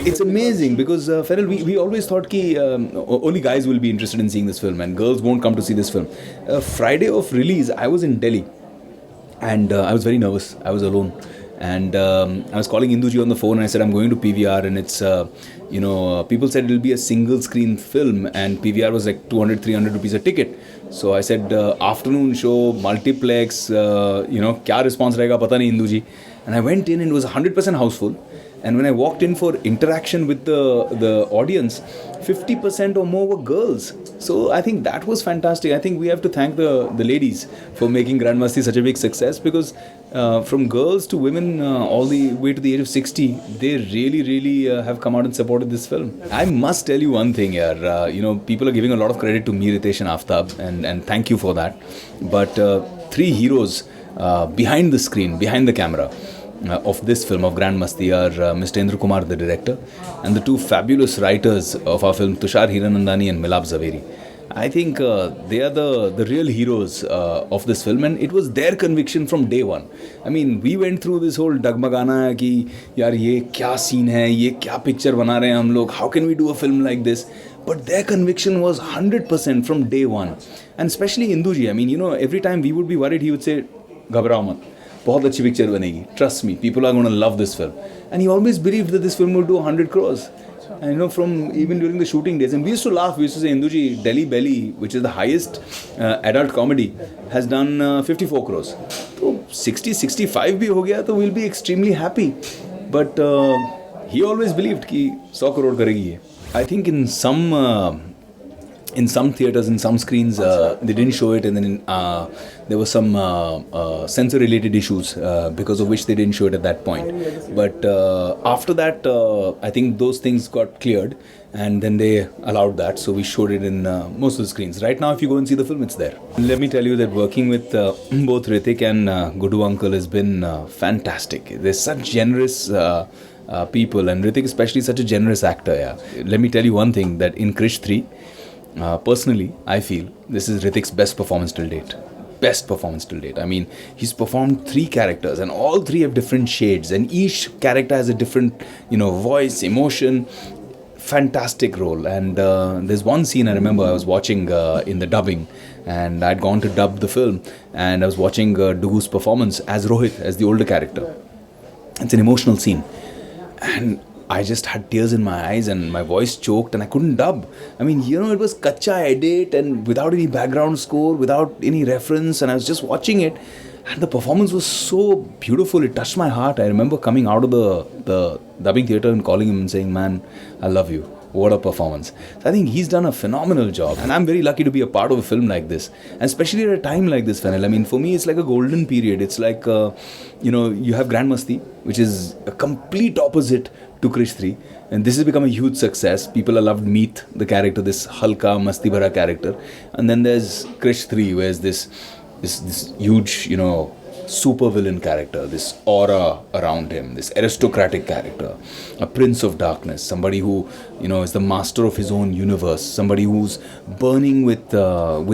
It's amazing because Feral, we always thought ki only guys will be interested in seeing this film and girls won't come to see this film. Friday of release, I was in Delhi and I was very nervous. I was alone. And I was calling Induji on the phone and I said, I'm going to PVR and it's, people said it'll be a single screen film and PVR was like 200, 300 rupees a ticket. So I said, afternoon show, multiplex, kya response rahega, pata nahi Induji. And I went in and it was 100% houseful. And when I walked in for interaction with the audience, 50% or more were girls. So I think that was fantastic. I think we have to thank the ladies for making Grand Masti such a big success because from girls to women all the way to the age of 60, they really have come out and supported this film. I must tell you one thing here. People are giving a lot of credit to me, Ritesh and Aftab, and thank you for that. But three heroes behind the screen, behind the camera, of this film of Grand Masti are Mr. Indra Kumar, the director, and the two fabulous writers of our film, Tushar, Hiranandani and Milap, Zaveri. I think they are the real heroes of this film and it was their conviction from day one. I mean, we went through this whole dagmagana ki, yaar ye kya scene hai, ye kya picture bana rahe hain hum log, how can we do a film like this? But their conviction was 100% from day one. And especially Induji, I mean, every time we would be worried, he would say, ghabrao mat. बहुत अच्छी picture बनेगी, trust me, people are going to love this film. And he always believed that this film would do 100 crores. And from even during the shooting days, and we used to laugh, we used to say, Induji, Delhi Belly, which is the highest adult comedy, has done 54 crores. So 60, 65 bhi ho gaya, so we'll be extremely happy. But he always believed कि 100 crore करेगी ये. I think in some theatres, in some screens, they didn't show it, and then there were some censor-related issues because of which they didn't show it at that point. But after that, I think those things got cleared, and then they allowed that. So we showed it in most of the screens. Right now, if you go and see the film, it's there. Let me tell you that working with both Hrithik and Gudu Uncle has been fantastic. They're such generous people, and Hrithik especially such a generous actor. Yeah. Let me tell you one thing, that in Krrish 3, personally, I feel this is Hrithik's best performance till date. Best performance till date. I mean, he's performed 3 characters and all 3 have different shades and each character has a different, voice, emotion. Fantastic role. And there's one scene I remember I was watching in the dubbing and I'd gone to dub the film and I was watching Dugu's performance as Rohit, as the older character. It's an emotional scene. And I just had tears in my eyes and my voice choked and I couldn't dub. I mean, it was kacha edit and without any background score, without any reference, and I was just watching it and the performance was so beautiful. It touched my heart. I remember coming out of the dubbing theatre and calling him and saying, man, I love you. What a performance. So I think he's done a phenomenal job and I'm very lucky to be a part of a film like this, and especially at a time like this, Fennel. I mean, for me, it's like a golden period. It's like, you have Grand Masti, which is a complete opposite to Krrish 3, and this has become a huge success. People have loved Meet, the character, this halka, masti bhara character, and then there's Krrish 3, where's this huge, super villain character, this aura around him, this aristocratic character, a prince of darkness, somebody who, is the master of his own universe, somebody who's burning with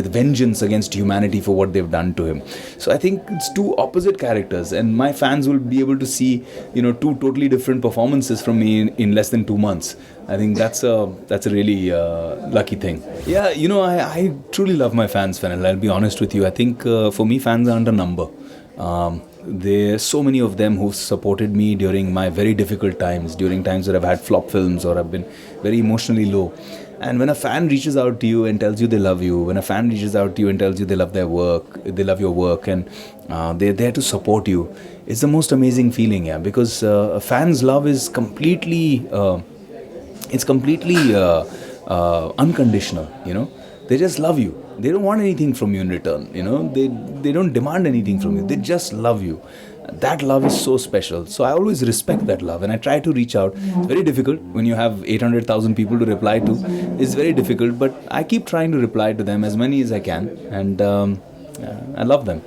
vengeance against humanity for what they've done to him. So I think it's 2 opposite characters, and my fans will be able to see, 2 totally different performances from me in less than 2 months. I think that's a really lucky thing. Yeah, I truly love my fans, Fennel. I'll be honest with you. I think for me, fans aren't a number. There's so many of them who've supported me during my very difficult times, during times where I've had flop films or I've been very emotionally low. And when a fan reaches out to you and tells you they love you, when a fan reaches out to you and tells you they love their work, they love your work, and they're there to support you, it's the most amazing feeling, yeah. Because a fan's love is completely, unconditional, They just love you. They don't want anything from you in return, They don't demand anything from you. They just love you. That love is so special. So I always respect that love and I try to reach out. It's very difficult when you have 800,000 people to reply to. It's very difficult, but I keep trying to reply to them as many as I can, and I love them.